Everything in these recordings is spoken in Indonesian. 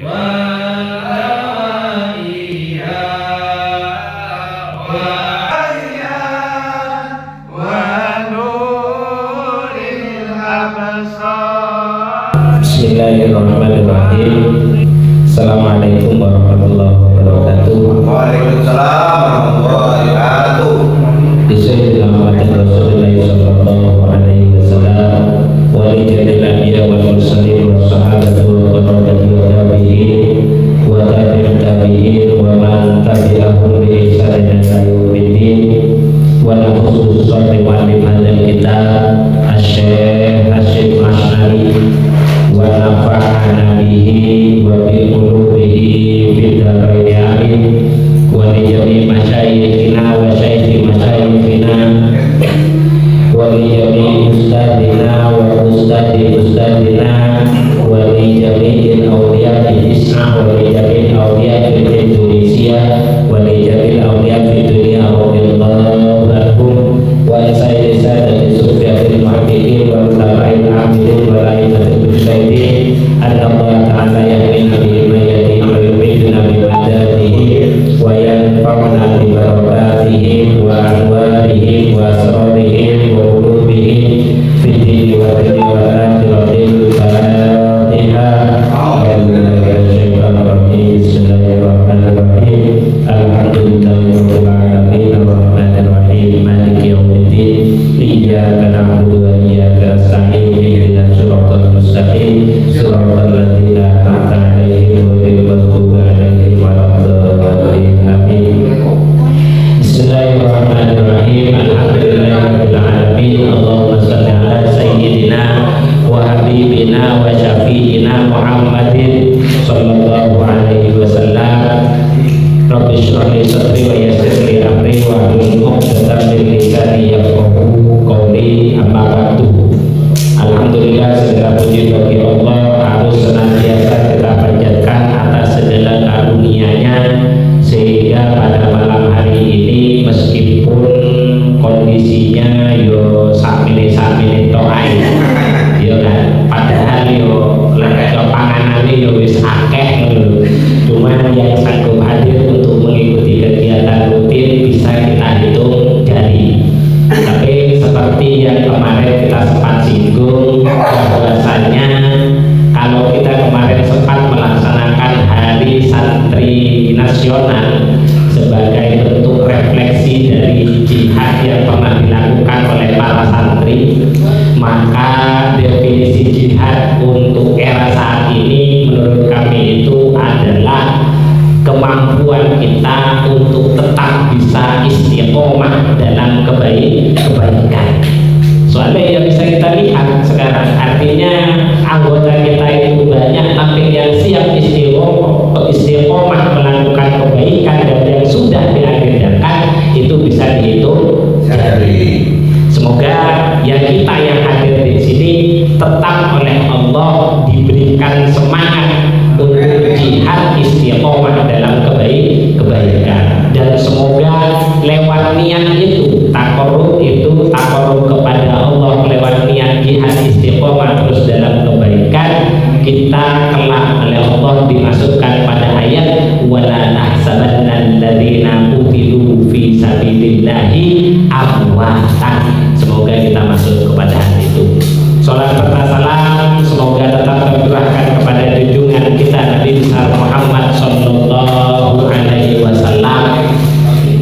Bismillahirrahmanirrahim. Assalamualaikum warahmatullahi wabarakatuh. Waalaikumsalam warahmatullahi wabarakatuh. Bismillahirrahmanirrahim. Rasulullah sallallahu alaihi wasallam wa li jami'il anbiya wal mursalin wa sahabati wa tabi'in wa tabi'in wa man tabi'ahum bi ihsan ila yaumiddin wa nahudhu sholli wa liman kitab asy-syekh Hasyim Asy'ari wa nafa'ana bihi wa bi qulubihi fid dharain amin wa li jami'i masyayikhina wa syaikhi masyayikhina wa li jami'i ustadina wa ustadi ustadina wa li jami'il awliya fil Islam wa li jami'il awliya fil Indonesia wa li jami'il awliya fid dunya wa billahu lakum wa sayyidi sayyidi sufyatil muhaqqiqin wa ulama'i al-amilin wa la'imatil mujtahidin Allah ta'ala yamin nabi mayati wa yumiduna bi madadihi wa yanfa'una bi barakatihim wa anwarihim wa asrarihim wa ulumihim fid dini wa dunya wa akhiratil Fatihah. Bismillahirrahmanirrahim. Alhamdulillahirabbil alamin arrahmanir rahim maliki yaumiddin iyyaka na'budu wa iyyaka nasta'in ihdinas siratal mustaqim siratal ladzina an'amta 'alaihim ghairil maghdubi 'alaihim waladdallin amin. Bismillahirrahmanirrahim. Alhamdulillahirabbil alamin. Allahumma shalli ala sayyidina wa habibina wa syafi'ina Muhammadin sallallahu alaihi wasallam. Rabbi shrah li sadri wa yassir li amri wa hlul 'uqdatam min lisani yafqahu qawli. Amma ba'du. Alhamdulillah, segala puji bagi Allah, harus senantiasa kita panjatkan atas segala karunia-Nya sehingga pada malam hari ini meskipun kondisinya yo sakmene-sakmene tok ae yo kan, padahal yo lek panganane yo wis akeh lho. Cuman yang sanggup hadir untuk mengikuti kegiatan rutin bisa kita hitung jari. Tapi seperti yang kemarin kita sempat singgung, bahwasanya kalau kita kemarin sempat melaksanakan Hari Santri Nasional sebagai bentuk refleksi dari jihad yang pernah dilakukan oleh para santri, maka definisi jihad untuk era saat ini menurut kami itu adalah kemampuan kita untuk tetap bisa istiqomah dalam kebaikan. Soalnya yang bisa kita lihat sekarang, artinya anggota kita itu banyak, tapi yang siap istiqomah melakukan kebaikan dan yang sudah diagendakan itu bisa dihitung jari. Semoga yang kita yang hadir di sini tetap oleh Allah diberikan semangat untuk jihad istiqomah dalam kebaikan, dan semoga lewat niat itu takarrub kepada Allah, lewat niat jihad istiqomah terus dalam kebaikan, kita kelak oleh Allah dimasukkan pada ayat wala tahsabanna alladzina qutilu fi sabilillahi amwatan. Semoga kita masuk kepada hal itu. Salat serta salam semoga tetap tercurahkan kepada junjungan kita Nabi besar Muhammad sallallahu alaihi wasallam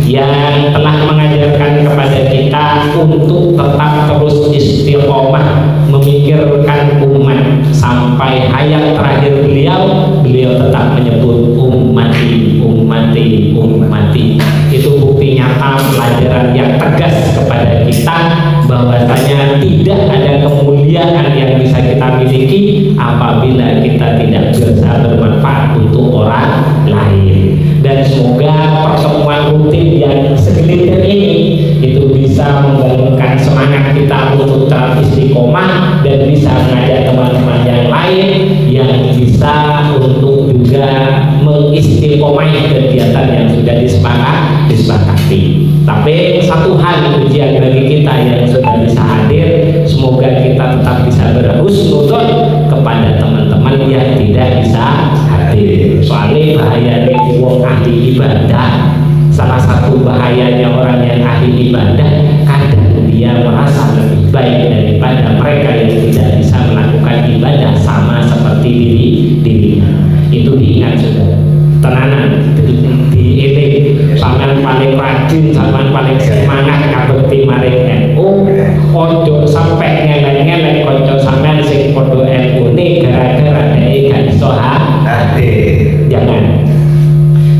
yang telah mengajarkan kepada kita untuk tetap terus istiqomah memikirkan umat sampai hayat terakhir beliau tetap menyebut ummati ummati ummati. Itu bukti nyata, pelajaran yang tegas kepada kita bahwasanya tidak ada kemuliaan yang bisa kita miliki apabila kita tidak berusaha bermanfaat untuk orang lain. Dan semoga pertemuan rutin yang segelintir ini itu bisa membangunkan semangat kita untuk tetap istiqomah dan bisa mengajak teman-teman yang lain yang bisa untuk juga mengistiqomahi kegiatan yang sudah disepakati. Tapi satu hal ujian bagi kita yang sudah bisa hadir, semoga kita tetap bisa berhusnudzon kepada teman-teman yang tidak bisa hadir. Soalnya bahayanya wong ahli ibadah, salah satu bahayanya orang yang ahli ibadah, kadang dia merasa lebih baik daripada mereka yang tidak bisa melakukan ibadah sama seperti dirinya. Itu diingat sudah, tenanan diiling, sampean paling rajin, sampean paling semangat ngabekti maring NU. Ojo sampai ngeleng-ngeleng konco sampean sing podo NU ne gara-gara dhek gak iso hadir. Jangan.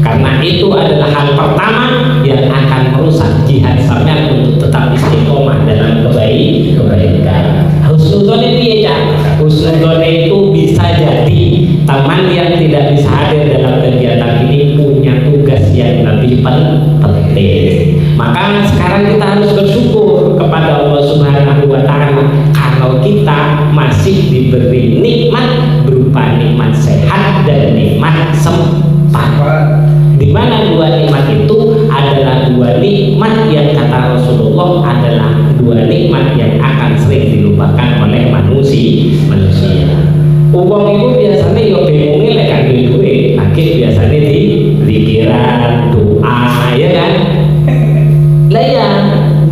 Karena itu adalah hal pertama yang akan merusak jihad sampean untuk tetap istiqomah dalam kebaikan. Husnudzon itu ya, husnudzon itu bisa jadi teman yang tidak bisa hadir dalam kegiatan ini punya tugas yang lebih penting. Maka sekarang kita harus bersyukur kepada Allah Subhanahu wa Ta'ala kalau kita masih diberi nikmat berupa nikmat sehat dan nikmat sempat. Di mana dua nikmat itu adalah dua nikmat yang kata Rasulullah adalah dua nikmat yang akan sering dilupakan oleh manusia. Uang itu biasanya yo bingungnya lek kan duit, akhir biasanya di pikiran, doa, ya kan? Lah ya,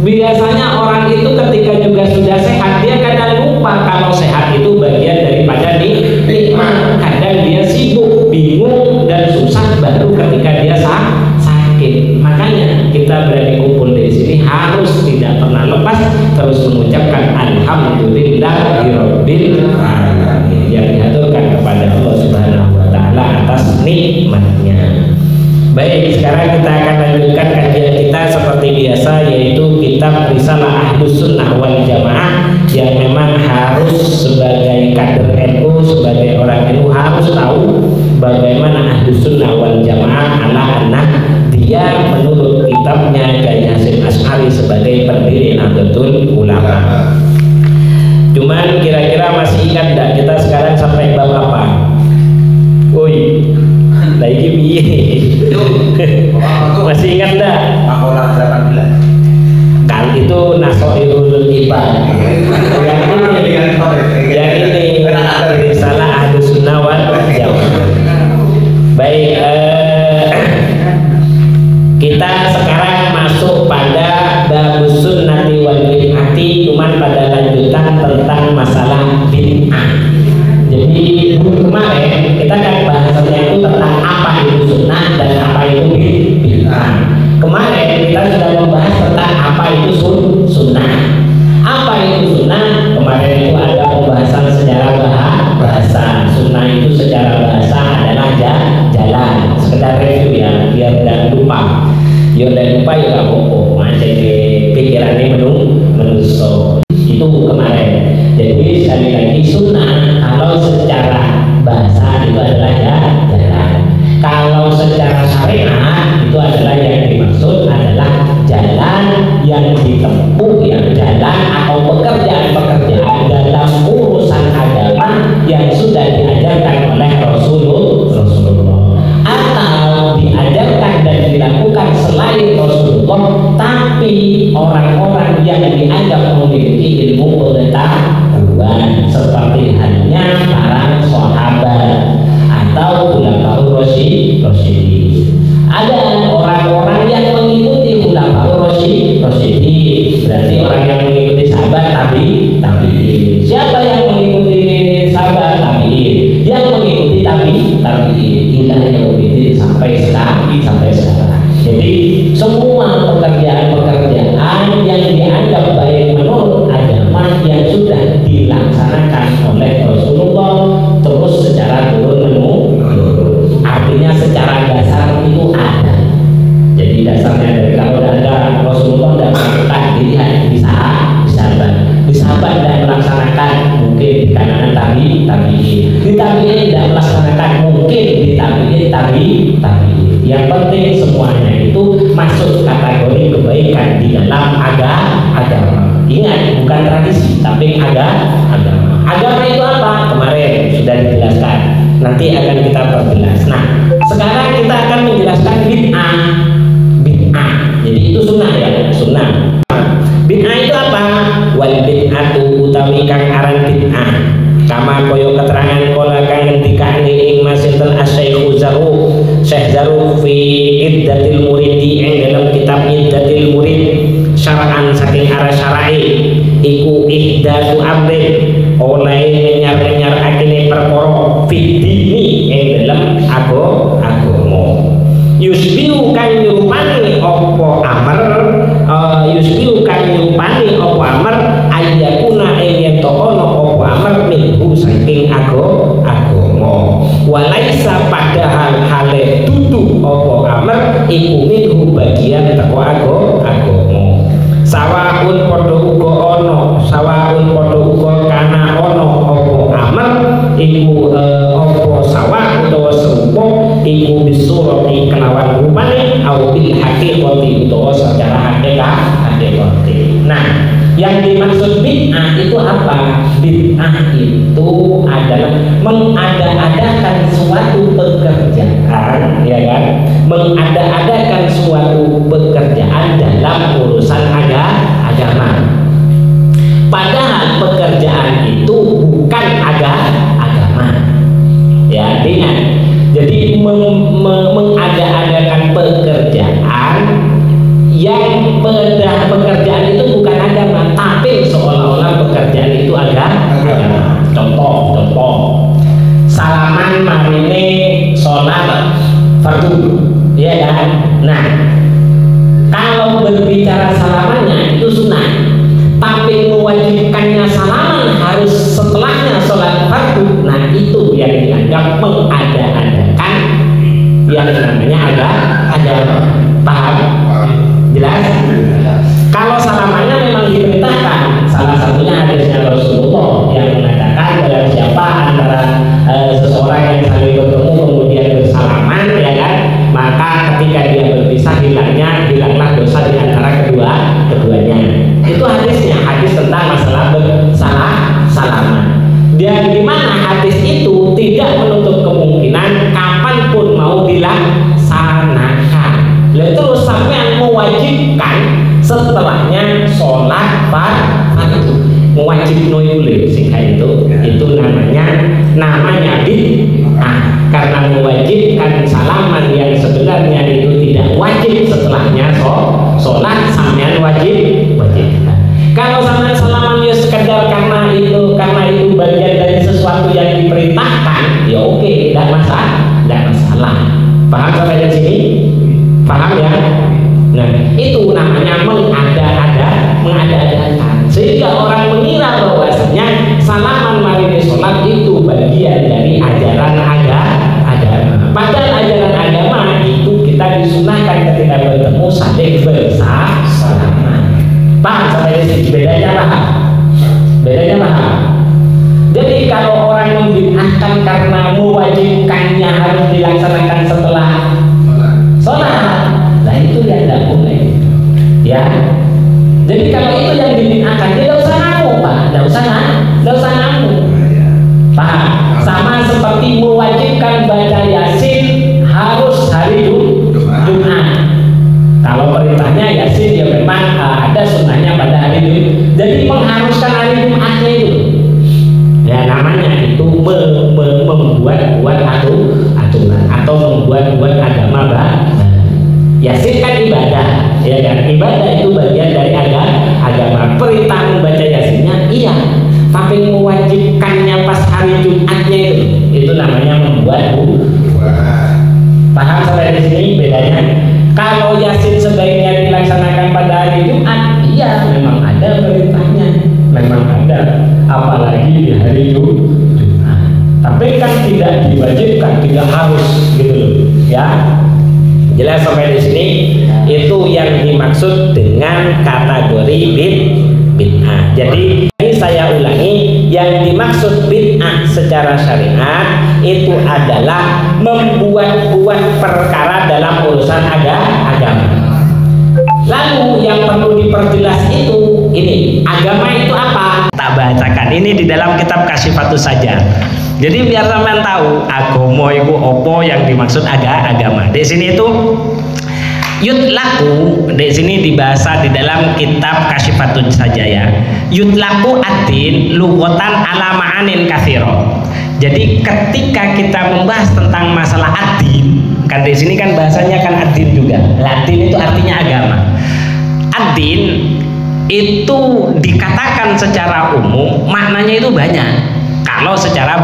biasanya orang itu ketika juga sudah sehat dia kadang lupa kalau sehat itu bagian daripada nikmat. Kadang dia sibuk, bingung dan susah baru ketika dia sakit. Makanya kita berani kumpul di sini harus tidak pernah lepas terus mengucapkan alhamdulillahirabbil alamin yang dihaturkan kepada Allah Subhanahu wa Ta'ala atas nikmatnya. Baik, sekarang kita akan lanjutkan kajian kita seperti biasa, yaitu kitab Risalah Ahlus Sunnah wal Jamaah yang memang harus sebagai kader NU, sebagai orang NU harus tahu bagaimana Ahlus Sunnah wal Jamaah ala anak dia menurut kitabnya Kiai Hasyim Asy'ari sebagai pendiri Nahdlatul Ulama. Cuman kira-kira masih ingat enggak kita sekarang sampai bab apa? Woi, lagi piye? Masih ingat enggak? Maqalah 18. Kali itu Nasoirul Ibad. Yang ini Risalah Ahlus Sunnah wal Jamaah. Baik, kita sekarang masuk pada babus sunnati wal bid'ati, cuman pada lanjutan tentang masalah bid'ah. Jadi kemarin kita kan bahasanya itu tentang apa itu sunnah dan apa itu bid'ah. Kemarin kita sudah membahas tentang apa itu sunnah. Apa itu sunnah? Kemarin itu ada pembahasan secara bahasa. Sunnah itu secara bahasa adalah jalan. Sekedar review ya, biar tidak lupa. Ya udah lupa ya gak apa-apa. Masih pikirannya menuso. Itu kemarin. Jadi sekali lagi sunnah kalau secara bahasa itu adalah jalan. Kalau secara syariat itu adalah yang dimaksud adalah jalan yang ditempuh, yang jalan atau pekerjaan-pekerjaan dalam urusan agama yang sudah diajarkan oleh Rasulullah atau diajarkan dan dilakukan selain Rasulullah, tapi orang-orang yang dianggap memiliki ilmu pengetahuan seperti halnya para sahabat atau khulafaur rasyidin. Ada orang-orang yang mengikuti khulafaur rasyidin, berarti orang yang mengikuti sahabat tabi'in. Siapa yang mengikuti sahabat tabi'in? Yang mengikuti tabi'in. Inilah yang mengikuti sampai sekarang. Jadi semua pekerjaan-pekerjaan yang dianggap baik menurut agama yang sudah dilaksanakan oleh Rasulullah terus secara turun-menurun, artinya secara dasar itu ada. Jadi dasarnya dari kalau ada Rasulullah tidak melakukan dilihat di sahabat tidak melaksanakan, mungkin di kalangan tabi'in tidak melaksanakan, mungkin di tabi'in. Yang penting semuanya itu masuk kategori kebaikan di dalam agama. Ingat, bukan tradisi tapi agama. Agama itu apa? Kemarin sudah dijelaskan. Nanti akan kita perjelas. Nah, sekarang kita akan menjelaskan bid'ah. Jadi itu sunnah ya, sunnah. Bid'ah itu apa? Wal bid'atu utawi kang aran bid'ah. Kama koyo keterangan kala kang ngendikane ing masinten Asy-Syaikh Zarruq Syekh Zaruf fi Iddatil Muridi ing dalam kitab Iddatil Murid syar'an saking arah syara'i iku ihdatu amrin oleh menyar-menyar akine perkara fidini ing dalam agama yusbiu kang nyupani apa amr yusbiu kang nyupani apa amr ayyakuna ing tokono apa amr minhu saking agama walaisa padahal hale dudu apa amr iku minhu bagian teko agama sawaun padha uga ana sawaun padha uga kana ana apa amr iku apa sawa utawa serupa iku bisurati kelawan rupane au bil haqiqati utawa secara hakikat. Nah, yang dimaksud bid'ah itu apa? Bid'ah itu adalah mengada-adakan suatu pekerjaan, ya kan? Mengada-adakan suatu pekerjaan dalam urusan agama. Padahal pekerjaan itu bukan agama. Ya, ingat. Jadi mengada-adakan pekerjaan yang pada pekerjaan itu bukan agama, tapi seolah-olah pekerjaan itu agama. Contoh, salaman marine sholat fardu, ya kan? Nah, kalau berbicara salamannya itu sunnah, tapi mewajibkannya salaman harus setelahnya sholat fardu. Nah, itu yang dianggap mengada-adakan yang namanya agama. Paham? Jelas? Kalau salamannya memang diperintahkan, salah satunya hadisnya Rasulullah yang mengatakan dalam siapa antara seseorang yang saling bertemu kemudian bersalaman, ya kan, maka ketika dia berpisah hilanglah dosa di antara keduanya. Itu hadisnya, hadis tentang masalah bersalaman. Dan di mana hadis itu tidak menutup kemungkinan kapanpun mau dilaksanakan. Lalu terus sampai mewajibkan setelahnya sholat fardu, mewajib noyule sehingga itu namanya bid'ah karena mewajibkan salaman yang sebenarnya itu tidak wajib setelahnya sholat sampean wajib. Kalau sampean salaman ya sekedar karena itu bagian dari sesuatu yang diperintahkan, ya oke, tidak masalah. Paham sampai di sini? Paham ya? Nah, itu namanya mengada-adakan sehingga orang mengira bahwasanya salaman marine sholat itu bagian dari ajaran agama. Padahal ajaran agama itu kita disunahkan ketika bertemu saling bersalaman. Paham sampai di sini? Bedanya paham? Jadi kalau orang membid'ahkan karena mewajibkannya harus dilaksanakan setelah sholat, nah itu yang tidak boleh, ya. Jadi kalau itu yang dibid'ahkan, tidak usah ngamu, Pak, tidak usah ngamu, paham? Sama seperti mewajibkan baca Yasin harus hari Jumat. Kalau perintahnya Yasin ya memang ada sunnahnya pada hari Jumat. Jadi mengharuskan hari Jumatnya itu, ya namanya itu membuat aturan atau membuat agama Yasin kan ibadah, ya kan? Ibadah itu bagian dari agama. Perintah membaca Yasinnya iya, tapi mewajibkannya pas hari Jumatnya itu namanya membuat. Paham sampai di sini bedanya? Kalau Yasin sebaiknya dilaksanakan pada hari Jumat, iya memang ada perintahnya, memang ada, apalagi di hari Jumat. Tapi kan tidak diwajibkan, tidak harus gitu loh, ya. Jelas sampai di sini? Itu yang dimaksud dengan kategori bid'ah. Jadi ini saya ulangi, yang dimaksud bid'ah secara syariat itu adalah membuat-buat perkara dalam urusan agama. Lalu yang perlu diperjelas itu ini, agama itu apa? Tak bacakan ini di dalam kitab Kasyifatus Saja. Jadi biar sampean tahu agama itu apa yang dimaksud agama. Di sini itu yutlaku, di sini dibahasa di dalam kitab Kasyifatus Saja ya. Yutlaku ad-din lughatan ala ma'anin katsira. Jadi ketika kita membahas tentang masalah ad-din, kan di sini kan bahasanya kan ad-din juga. Ad-din itu artinya agama. Ad-din itu dikatakan secara umum maknanya itu banyak. Kalau secara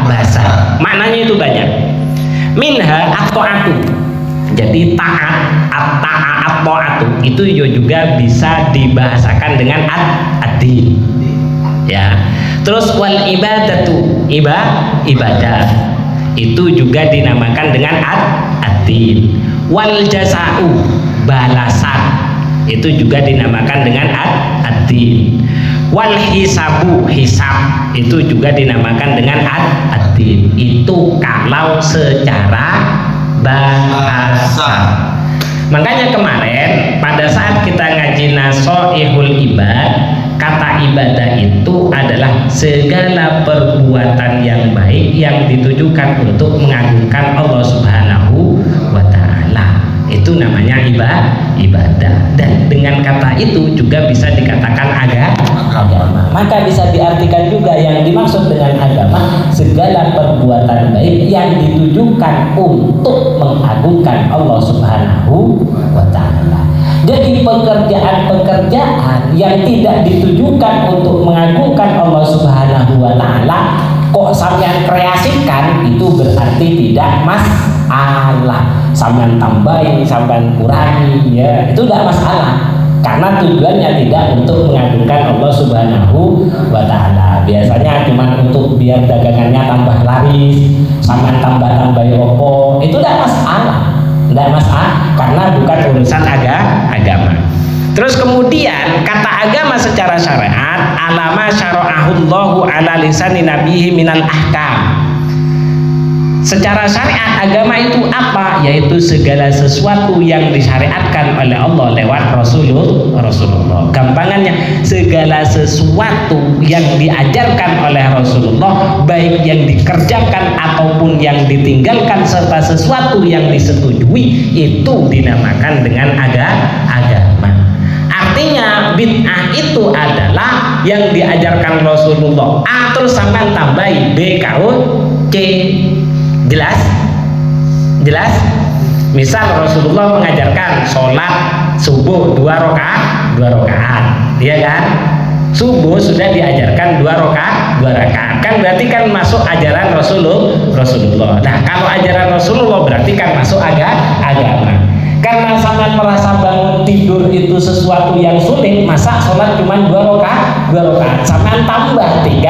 bahasa maknanya itu banyak. Minha at-ta'atu. Jadi taat, at-ta'atu itu juga bisa dibahasakan dengan ad-din. Ya. Terus wal ibadatu, ibadah. Itu juga dinamakan dengan ad-din. Wal jaza'u, balasan. Itu juga dinamakan dengan ad-din. Wal hisabu, hisab. Itu juga dinamakan dengan ad-din. Itu kalau secara bahasa. Makanya kemarin pada saat kita ngaji Nasoihul Ibad, kata ibadah itu adalah segala perbuatan yang baik yang ditujukan untuk mengagungkan Allah Subhanahu wa Ta'ala. Itu namanya ibadah. Dan dengan kata itu juga bisa dikatakan agama. Maka bisa diartikan juga yang dimaksud dengan agama segala perbuatan baik yang ditujukan untuk mengagungkan Allah Subhanahu wa Ta'ala. Jadi pekerjaan-pekerjaan yang tidak ditujukan untuk mengagungkan Allah Subhanahu wa Ta'ala kok sampean kreasikan, itu berarti tidak masalah. Sampean tambahin, sampean kurangi, ya itu tidak masalah. Karena tujuannya tidak untuk mengagungkan Allah Subhanahu wa Ta'ala. Biasanya cuma untuk biar dagangannya tambah laris, sampean tambah-tambahin opo, itu tidak masalah. Tidak masalah karena bukan urusan agama. Terus kemudian kata agama secara syariat alama syara'ahullahu ala lisani nabihi minal ahkam. Secara syariat agama itu apa? Yaitu segala sesuatu yang disyariatkan oleh Allah lewat Rasulullah. Gampangannya segala sesuatu yang diajarkan oleh Rasulullah, baik yang dikerjakan ataupun yang ditinggalkan, serta sesuatu yang disetujui, itu dinamakan dengan agama. Artinya bid'ah itu adalah yang diajarkan Rasulullah A terus sampai tambahi B kau C. Jelas? Misal Rasulullah mengajarkan sholat subuh 2 rakaat, ya kan? Subuh sudah diajarkan 2 rakaat, kan berarti kan masuk ajaran Rasulullah. Nah, kalau ajaran Rasulullah berarti kan masuk agama. Karena sangat merasa bangun tidur itu sesuatu yang sulit, masa sholat cuma 2 rakaat, sama tambah 3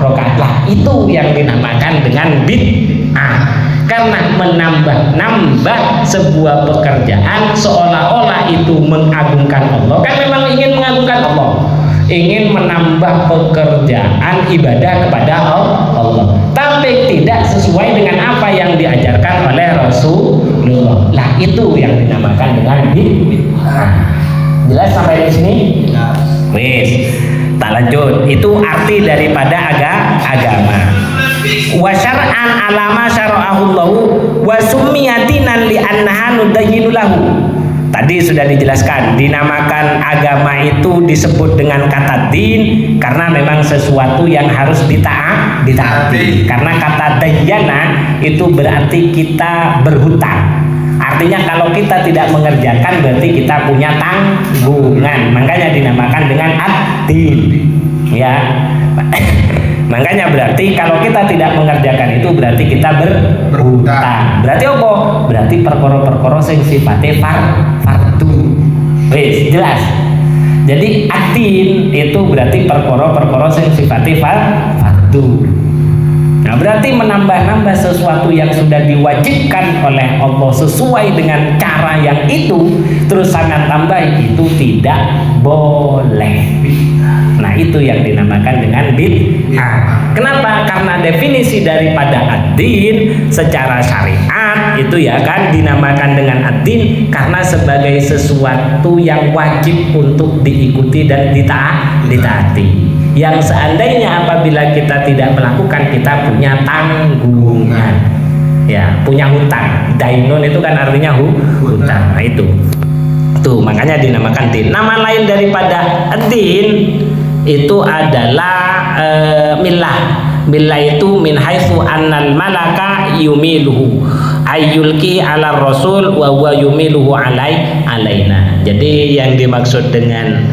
rakaat lah, itu yang dinamakan dengan bid'ah. Karena menambah sebuah pekerjaan seolah-olah itu mengagungkan Allah, kan memang ingin mengagungkan Allah, ingin menambah pekerjaan ibadah kepada Allah, tapi tidak sesuai dengan apa yang diajarkan oleh Rasulullah. Lah itu yang dinamakan dengan bid'ah. Jelas sampai di sini? Wis, tak lanjut. Itu arti daripada agama. Wa syar'an alama syara'ahullahu wa summiyatinan li annaha nudayyinu lahu. Tadi sudah dijelaskan, dinamakan agama itu disebut dengan kata din karena memang sesuatu yang harus ditaati. Karena kata dayyana itu berarti kita berhutang. Artinya kalau kita tidak mengerjakan berarti kita punya tanggungan. Makanya dinamakan dengan ad-din. Ya. Makanya berarti kalau kita tidak mengerjakan itu berarti kita berhutang. Berarti apa? Berarti perkara-perkara sing sifatnya fardu. Wis, jelas. Jadi ad-din itu berarti perkara-perkara sing sifatnya fardu. Nah, berarti menambah-nambah sesuatu yang sudah diwajibkan oleh Allah sesuai dengan cara yang itu, terus sangat tambah, itu tidak boleh. Nah, itu yang dinamakan dengan bid'ah. Kenapa? Karena definisi daripada ad-din secara syariat itu ya kan dinamakan dengan ad-din karena sebagai sesuatu yang wajib untuk diikuti dan ditaati. Yang seandainya apabila kita tidak melakukan, kita punya tanggungan, ya, punya hutang. Dainun itu kan artinya hutang. Nah, itu makanya dinamakan din. Nama lain daripada din itu adalah milah. Billah itu min haitsu annal malaka yumiluhu ayyulki ala rasul wa huwa yumiluhu alaina. Jadi yang dimaksud dengan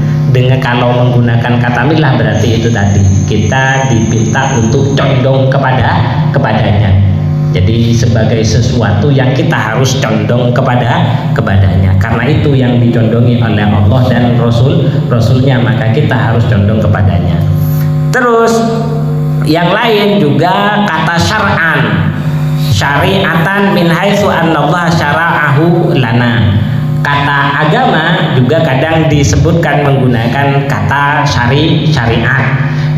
kalau menggunakan kata millah berarti itu tadi kita diminta untuk condong kepadanya. Jadi sebagai sesuatu yang kita harus condong kepadanya. Karena itu yang dicondongi oleh Allah dan Rasulnya, maka kita harus condong kepadanya. Terus yang lain juga kata syar'an, syari'atan min haitsu annallaha syara'ahu lana. Kata agama juga kadang disebutkan menggunakan kata syariat,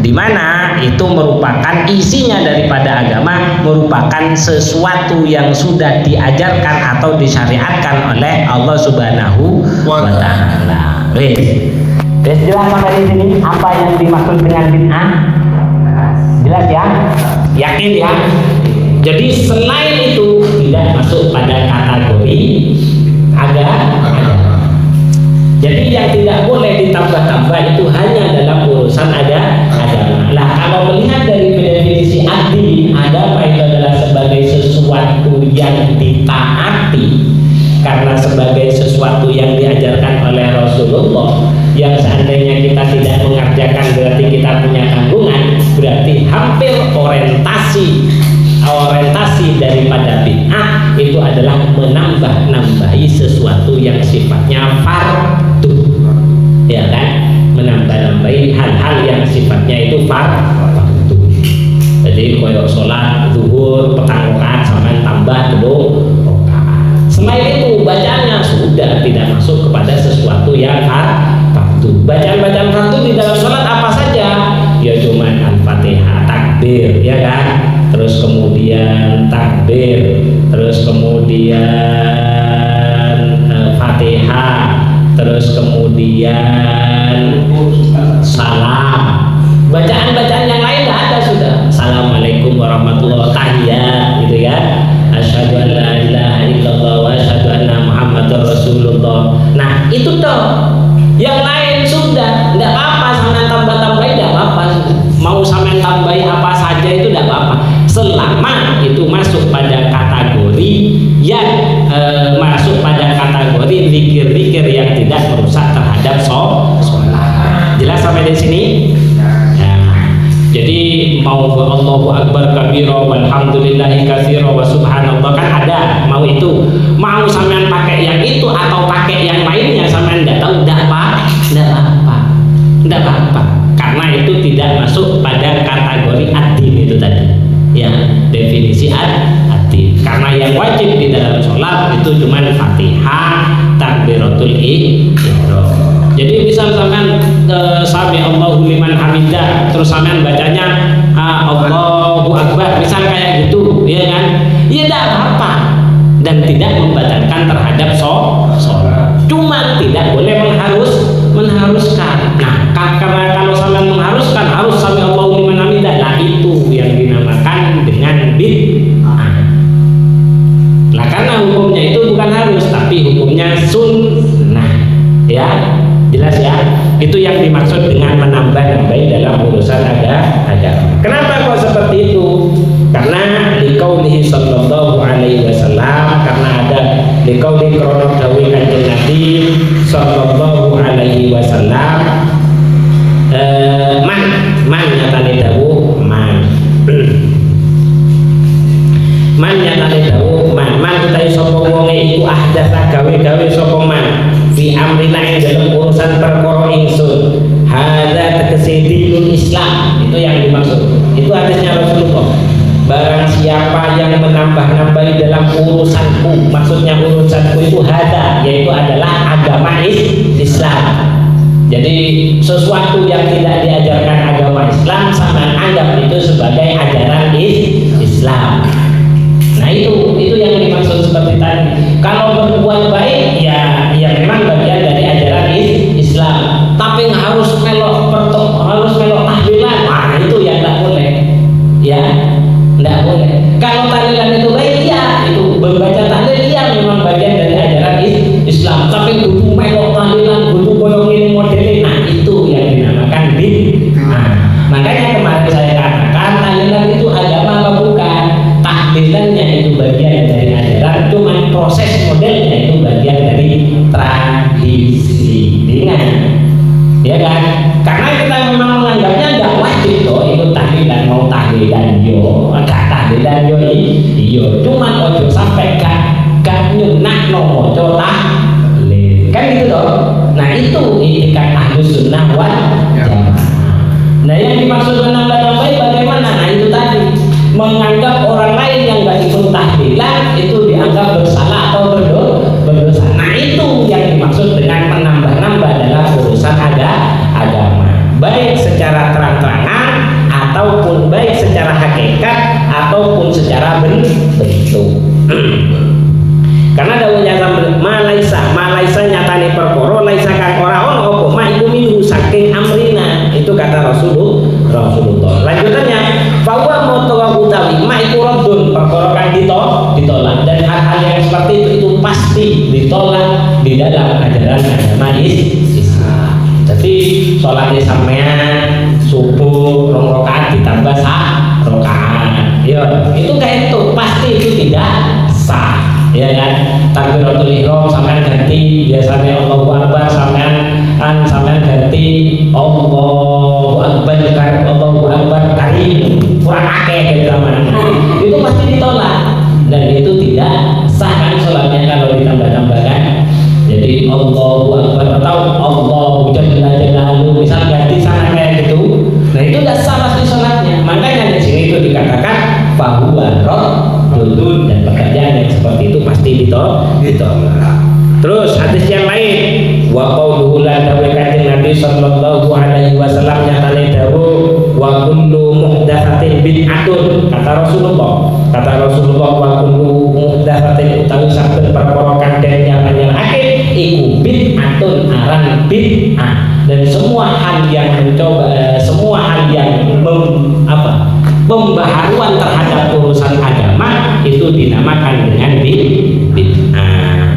di mana itu merupakan isinya daripada agama, merupakan sesuatu yang sudah diajarkan atau disyariatkan oleh Allah Subhanahu wa taala. Jelas sampai di sini apa yang dimaksud dengan bid'ah? Jelas ya? Yakin ya? Jadi selain itu tidak masuk pada kategori agama. Jadi yang tidak boleh ditambah-tambah itu hanya dalam urusan agama. Nah, kalau melihat dari definisi adil, agama itu adalah sebagai sesuatu yang ditaati, karena sebagai sesuatu yang diajarkan oleh Rasulullah, yang seandainya kita tidak mengerjakan berarti kita punya tanggungan, berarti hampir orientasi daripada bid'ah itu adalah menambah-nambahi sesuatu yang sifatnya fardu, ya kan? Menambah-nambahi hal-hal yang sifatnya itu fardu. Jadi koyok sholat zuhur petang rakaat sama tambah 2 rakaat. Selain itu bacaannya sudah tidak masuk kepada sesuatu yang fardu. Bacaan-bacaan fardu di dalam sholat apa saja? Ya cuma Al-Fatihah, takbir, ya kan? Terus kemudian takbir, terus kemudian Fatihah, terus kemudian salam. Bacaan-bacaan yang lain tidak ada sudah. Assalamualaikum warahmatullahi wabarakatuh, tahiyat gitu ya. Asyhadu an la ilaha illallah wa asyhadu anna Muhammadar Rasulullah. Nah, itu toh. Yang lain sudah, tidak apa-apa sampai tambah-tambahin, tidak apa-apa. Mau sampai tambahin apa saja itu tidak apa-apa. Selama itu masuk pada kategori yang masuk pada kategori zikir-zikir yang tidak merusak terhadap sholat. Jelas sampai di sini? Jadi mau Allahu Akbar kabira walhamdulillahi katsira wa subhanallah kan ada, mau itu mau sampean pakai yang itu atau pakai yang lainnya sampean tidak tahu, tidak apa karena itu tidak masuk pada kategori adil itu tadi ya, definisi adil. Karena yang wajib di dalam sholat itu cuma Fatihah, takbiratul ihram. Jadi misal sampean sami Allahu liman hamidah, terus sampean bacanya Allahu Akbar, misal kayak gitu, ya kan? Ya tidak apa-apa dan tidak membatalkan terhadap sholat. Cuma tidak boleh mengharuskan. Nah, karena kalau sampean mengharuskan harus sami Allahu liman hamidah, nah itu yang dinamakan dengan bid'ah. Nah, karena hukumnya itu bukan harus, tapi hukumnya sunnah, ya. Jelas ya, itu yang dimaksud dengan menambah-nambahi dalam urusan agama. Kenapa kok seperti itu? Karena liqaulihi sallallahu alaihi wasallam, karena ada liqauli krono dawuh Kanjeng Nabi sallallahu alaihi wasallam, man nyatane dawuh man nyatane dawuh man utahe sapa wonge iku ahdatsa gawe-gawe sapa man fi amrina ing dalam urusan perkara ingsun, hadza tegese dinul Islam, itu yang dimaksud. Itu hadisnya Rasulullah. Barang siapa yang menambah-nambahi dalam urusanku, maksudnya urusanku itu hadza, yaitu adalah agama Islam. Jadi sesuatu yang tidak diajarkan agama Islam sama anggap itu sebagai ajaran Islam. Nah itu yang dimaksud seperti tadi. Kalau berbuat baik ya memang bagian dari ajaran Islam. Tapi harus melok tahlilan. Nah itu ya tidak boleh. Ya tidak boleh. Kalau tahlilan itu baik ya, itu membaca tahlil ya memang bagian dari ajaran Islam. Tapi butuh melok tahlilan, butuh boyongin modelin. Nah itu yang dinamakan bid'ah. Makanya kemarin saya katakan tahlilan maca tahlil. Kan gitu dong. Nah itu itikat Ahlus Sunnah wal Jamaah. Nah yang dimaksud menambah-nambahi bagaimana? Nah itu tadi, menganggap orang lain yang nggak ikut tahlilan itu dianggap bersalah atau berdosa. Nah itu yang dimaksud dengan menambah-nambah dalam urusan agama, baik secara terang-terangan ataupun baik secara hakikat ataupun secara bentuk. Karena dawuhnya malaisa nyatani perkara laisa kang ora ono apa ma iku minhu saking amrina, itu kata Rasulullah. Lanjutannya bahwa motowa utawi ma iku raddun perkara kang ditolak, dan hal-hal yang seperti itu pasti ditolak di dalam ajaran agama Islam. Jadi sholatnya sampean subuh 2 rakaat ditambah 1 rakaat, ya itu kayak itu pasti itu tidak sah, ya kan? Takbiratul ihram sampean ganti biasanya Allahu Akbar, sampean ganti Allahu Akbar karim kurang akeh gitu zaman itu pasti ditolak dan itu tidak sah kan sholatnya kalau ditambah-tambahkan. Jadi Allahu Akbar atau Allahu Jalla Jalaluhu misal ganti sana kayak gitu, nah itu tidak sah pasti sholatnya. Makanya di sini itu dikatakan fahuwa raddun, dan pekerjaan yang seperti itu pasti ditolak. Terus hadis yang lain, wa qauluhu la dawu kanjeng Nabi sallallahu alaihi wasallam nyatane dawuh wa kullu muhdatsatin bid'atun, kata Rasulullah wa kullu muhdatsatin utawi saben perkara kang den nyala-nyalake iku bid'atun aran bid'ah, dan semua hal yang pembaharuan terhadap urusan agama itu dinamakan dengan bid'ah.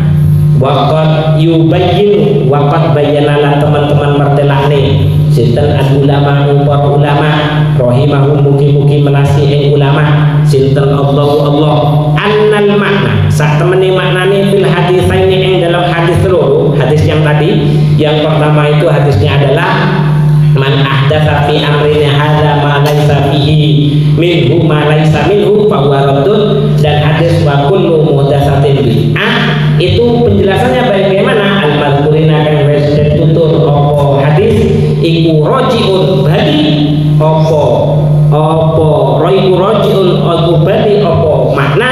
Waqad yubayyin waqad bayyana teman-teman martelah nih sinten ulama rahimahum mugi-mugi menasi ing ulama sinten Allah annal makna sak temene maknane fil hadisaini ing dalam hadis loro. Hadis yang tadi yang pertama itu hadisnya adalah man ahdatsa fi amrina hadza ma laisa fihi minhu ma laisa minhu fa huwa raddun, dan hadis wa kullu muhdatsatin bid'ah itu penjelasannya bagaimana al-mazkurina kan wis ditutur apa hadis iku rajiun bali apa rajiun aku bali apa makna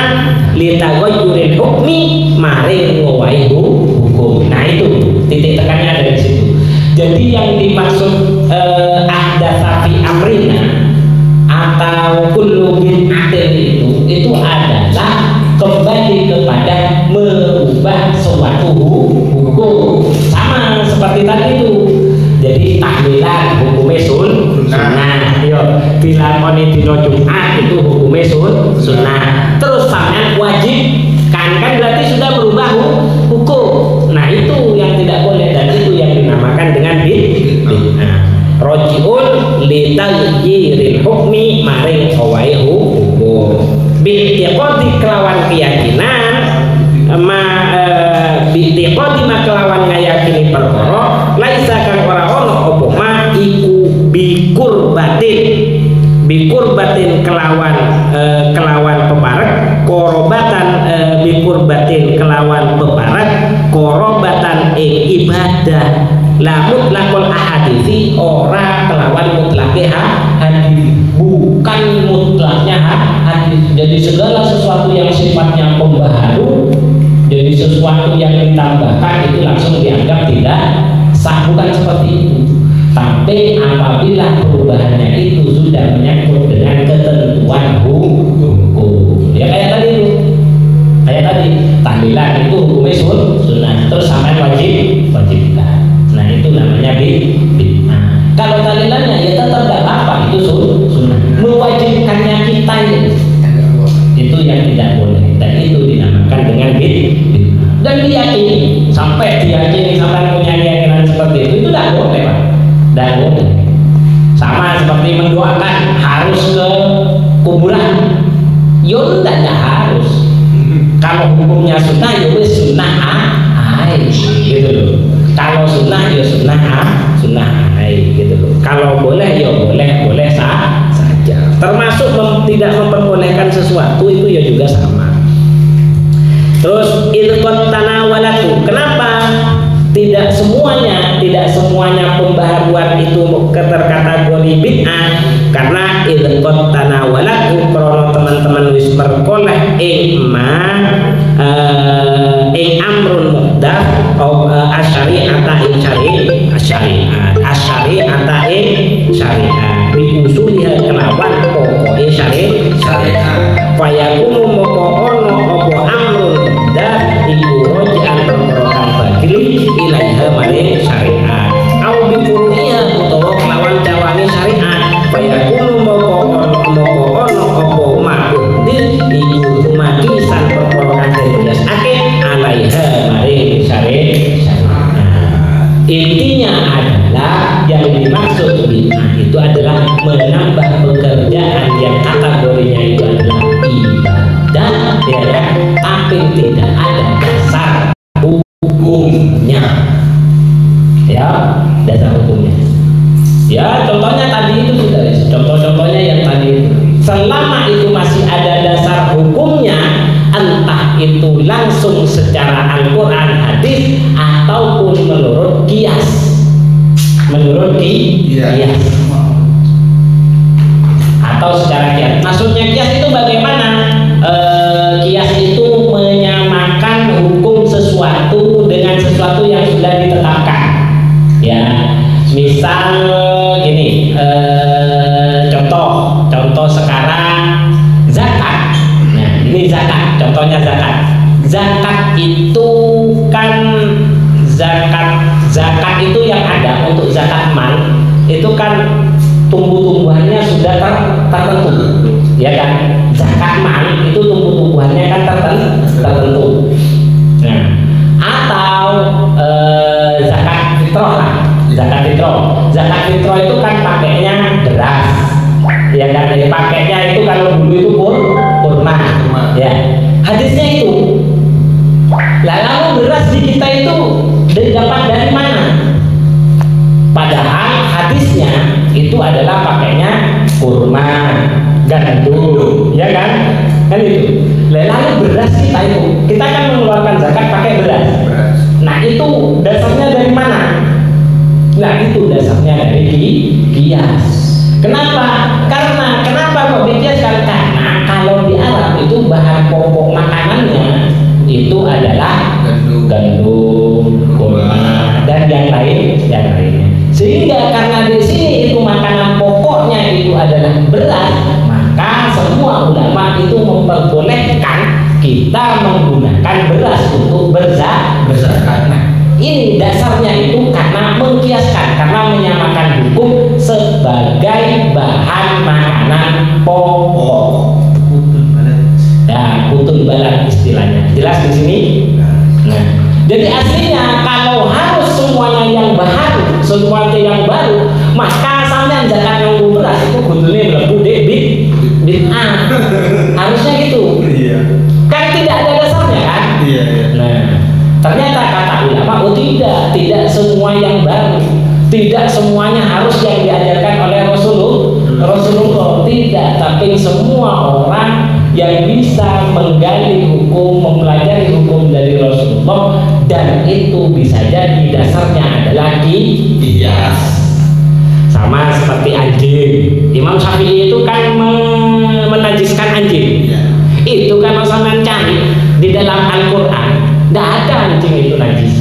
li taghayyuril hukmi maring ngowahi hukum. Nah itu titik tekannya ada di situ. Jadi yang dimaksud ahdatsa fi amrina atau kullu bid'atin itu adalah kembali kepada merubah suatu hukum, sama seperti tadi itu. Jadi tahlilan hukumnya sunnah, bila koni dino Jumat itu hukumnya sunnah. Terus sampean wajib kan berarti sudah merubah hukum. Nah itu yang tidak boleh, dan itu yang dinamakan dengan bid'ah. Rajiun li taghyiril hukmi maring awai hukum. Bi'tiqadi kelawan keyakinan bi'tiqadi kelawan ngayakini perkara laisa kang ora ono apa ma iku bikurbatin kelawan peparek korobatan bikurbatin kelawan peparek korobatan ibadah la mutlaqul ahaditsi ora kelawan mutlaqe hadis, bukan mutlaknya hadis. Jadi segala sesuatu yang sifatnya pembaharu, jadi sesuatu yang ditambahkan itu langsung dianggap tidak sah, bukan seperti itu. Tapi apabila perubahannya itu sudah menyangkut dengan ketentuan hukum, ya kayak tadi tahlilan itu hukumnya sunnah, terus sampai wajibkan. Nah itu namanya bid'ah. Kalau tahlilannya ya tetap gak apa, itu sunnah. Mewajibkannya kita itu yang tidak boleh, dan itu dinamakan dengan bid'ah. Dan diyakini sampai punya keyakinan seperti itu tidak boleh, Pak. Tidak boleh. Sama seperti mendoakan harus ke kuburan, tidak harus. Kalau hukumnya sunnah ya wis sunnah gitu loh. Kalau sunnah ya sunnah gitu loh. Kalau boleh ya boleh saja. Termasuk tidak memperbolehkan sesuatu itu ya juga sama. Terus idqat tanawala semuanya pembaharuan itu terkategori bid'ah karena idqot tanawalat ukrono teman-teman wis merkoleh ing amrun muhdats asyari'ata ing syari'at diusuliha kelawan pokoke syari'at fayakunu moko ono apa amrun muhdats iku rojian perkara bagili ilaiha maring syari'at au bifuru'iha utawa kelawan cawangi syari'at fayakunu moko ono apa ma'udir iku makisan perkara kang biasake alaiha maring syari'at. Intinya adalah yang dimaksud bid'ah itu adalah menambah pekerjaan yang kategorinya itu adalah ibadah, ya kan? Tapi tidak ada dasar hukumnya, ya, dasar hukumnya. Ya, contohnya tadi itu sudah, contoh-contohnya yang tadi itu. Selama itu masih ada dasar hukumnya, entah itu langsung secara Al-Quran, hadis, ataupun menurut kias. Menurut kias atau secara kias. Maksudnya kias itu bagaimana? Kias itu menyamakan hukum sesuatu dengan sesuatu yang sudah ditetapkan. Ya, misal gini, contoh sekarang zakat. Nah, ini zakat. Contohnya zakat. Zakat itu kan zakat itu yang ada untuk zakat mal itu kan tumbuh-tumbuhannya sudah tertentu, ya kan? Zakat mal itu tumbuh-tumbuhannya kan tertentu. Nah, atau zakat fitrah lah. Zakat fitrah itu kan pakainya beras, ya kan? Jadi pakainya itu kalau dulu itu kurma, ya. Hadisnya itu. Lalu beras di kita itu dapat dari mana? Padahal hadisnya itu adalah pakainya kurma, gandum, ya kan? Kan itu. Lalu beras kita kan mengeluarkan zakat pakai beras. Nah, itu dasarnya dari mana? Nah, itu dasarnya dari kias. Kenapa? Kenapa kok dikiaskan? Karena kalau di Arab itu bahan pokok makanannya itu adalah gandum, kurma, dan yang lainnya. Sehingga karena di sini itu makanan pokoknya itu adalah beras, maka semua ulama itu memperbolehkan kita menggunakan beras untuk berzakat. Nah, ini dasarnya itu karena mengkiaskan, karena menyamakan hukum sebagai bahan makanan pokok. Ya, putul balat istilahnya. Jelas di sini? Nah, jadi aslinya kalau harus semuanya yang baru, semuanya yang baru, maka sampean zakat yang beras itu kudune mlebu bid'ah. Harusnya gitu. Iya. Kan tidak ada dasarnya kan? Iya. Nah, ternyata kata ulama, oh tidak semua yang baru, tidak semuanya harus yang diajarkan oleh Rasulullah, tidak, tapi semua orang yang bisa menggali hukum, mempelajari hukum dari Rasulullah, dan itu bisa jadi dasarnya adalah kias. Sama seperti anjing. Imam Syafi'i itu kan menajiskan anjing. Itu kan masalah cari di dalam Al-Quran, tidak ada anjing itu najis.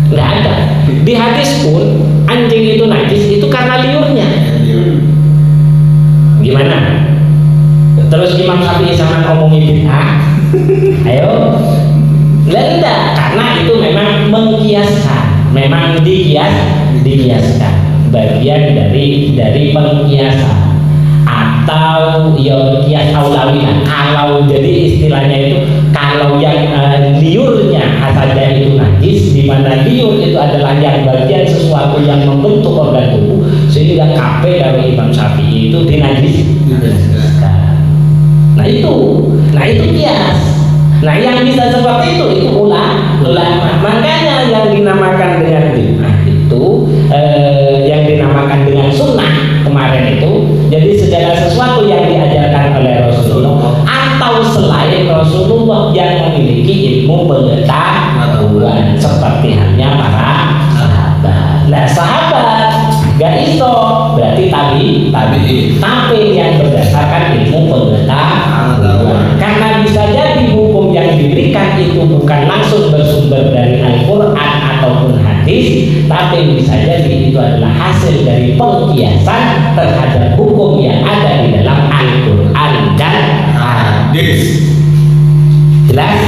Tidak ada. Di hadis pun anjing itu najis itu karena liurnya. Gimana? Terus Imam Syafi'i sama ngomongin bid'ah. Ayo. Tidak, karena itu memang mengkiaskan, memang dikiaskan, bagian dari pengkiasan atau ya kias aulawi. Kalau jadi istilahnya itu kalau yang liurnya saja itu najis, di mana liur itu adalah yang bagian sesuatu yang membentuk organ tubuh, sehingga kafe dari Imam Syafi'i itu dinajiskan. Nah itu kias. Nah yang bisa seperti itu ulama. Makanya yang dinamakan dengan bid'ah itu yang dinamakan dengan sunnah kemarin itu, jadi segala sesuatu yang diajarkan oleh Rasulullah atau selain Rasulullah yang memiliki ilmu pengetahuan seperti halnya para sahabat. tapi yang berdasarkan ilmu pengetahuan. Karena bisa jadi hukum yang diberikan itu bukan langsung bersumber dari Al-Quran ataupun hadis, tapi bisa jadi itu adalah hasil dari pengkiasan terhadap hukum yang ada di dalam Al-Quran dan hadis. Jelas?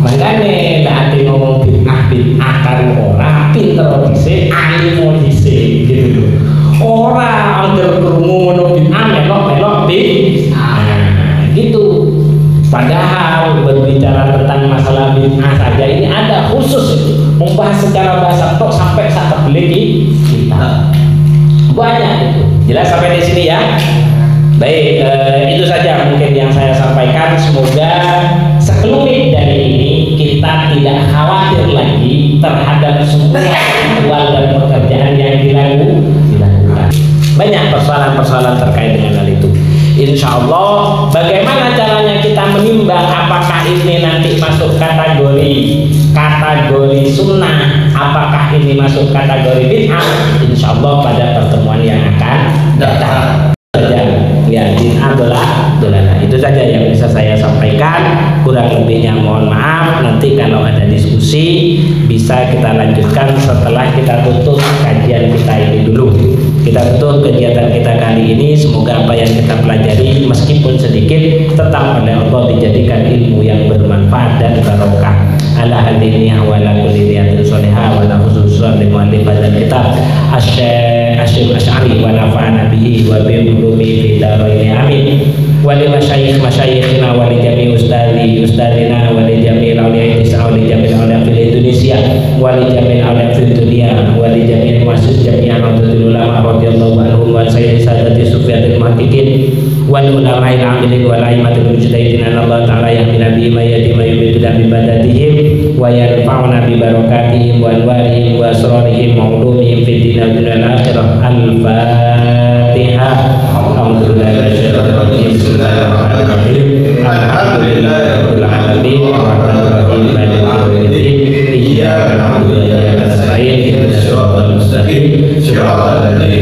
Makanya nanti ngomong bid'ah kan orang pinter dhisik, alim dhisik gitu. Orang angger krungu ngono bid'ah melok bid'ah. Gitu. Padahal berbicara tentang masalah bid'ah saja ini ada khusus membahas secara bahasa tok sampai saat beli kita. Banyak itu. Jelas sampai di sini ya. Baik, itu saja mungkin yang saya sampaikan. Semoga sekelumit dari ini kita tidak khawatir lagi terhadap semua ritual dan pekerjaan yang dilakukan. Banyak persoalan-persoalan terkait dengan hal itu. Insya Allah, bagaimana caranya kita menimbang apakah ini nanti masuk kategori sunnah, apakah ini masuk kategori bid'ah? Insya Allah pada pertemuan yang akan datang. Ya, bid'ah dolalah. Itu saja yang bisa saya sampaikan. Kurang lebihnya mohon maaf. Nanti kalau ada diskusi bisa kita lanjutkan setelah kita tutup kajian kita ini dulu. Kita tutup kegiatan kita kali ini. Semoga apa yang kita pelajari meskipun sedikit tetap oleh Allah dijadikan ilmu yang bermanfaat dan barokah. Ala hadiniya wa ala kulli niyatin sholihah wa ala khususan li muallif hadzal kitab Asy-Syaikh Asy'ari wa nafa'ana bihi wa bi ulumi fi darain amin. Wa li masyayikhina wa li jami' ustadzina wa li jami' awliya tis'a wa li jami' awliya fil Indonesia wa li jami' awliya fil dunya wa li jami' muassis jami'an ulama radhiyallahu anhum wa sayyidi sadati sufiyatil muhaqqiqin wal ulama'il 'amilin wal a'immatil mujtahidin. Allah ta'ala yahmina bi ma yati ma yubidu bi badatihim wa yarfa'una bi barakatihim wa anwarihim wa asrarihim wa ulumihim fid din wal akhirah. Al-Fatihah. Alhamdulillahirabbil alamin. Alhamdulillahirabbil alamin. Arrahmanirrahim. Maliki yaumiddin. Iyyaka na'budu wa iyyaka nasta'in. Ihdinas siratal mustaqim. Shiratal ladzina